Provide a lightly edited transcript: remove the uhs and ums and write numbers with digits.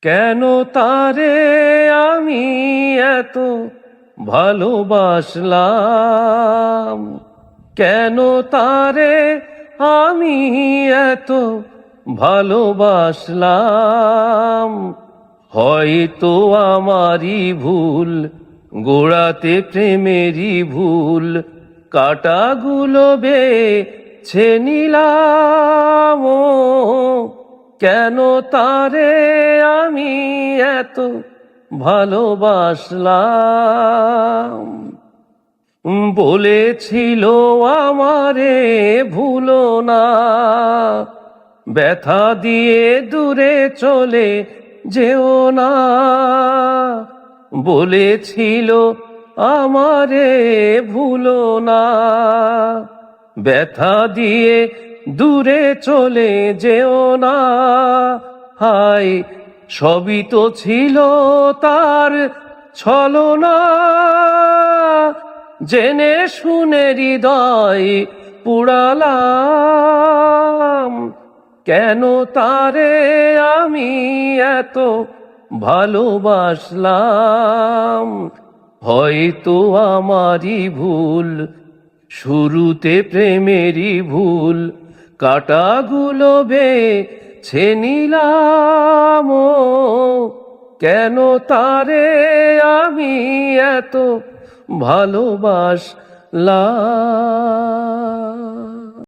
কেন তারে আমি এত ভালোবাসলাম, কেন তারে আমি এত ভালোবাসলাম। হয়তো আমারই ভুল, গোড়াতে প্রেমেরই ভুল, কাঁটাগুলো বেছে নিলাম। ও কেন তারে আমি এত ভালোবাসলাম। বলেছিল আমারে ভুলো না, ব্যথা দিয়ে দূরে চলে যেও না। বলেছিল আমারে ভুলো না, ব্যথা দিয়ে দূরে চলে যেও না। হায় সবই তো ছিল তার ছলনা, জেনে শুনে হৃদয় পুড়ালাম। কেন তারে আমি এত ভালোবাসলাম। হয়তো আমারই ভুল, শুরুতে প্রেমেরই ভুল, কাঁটাগুলো বেছে নিলাম। ও কেন তারে আমি এত ভালোবাসলাম।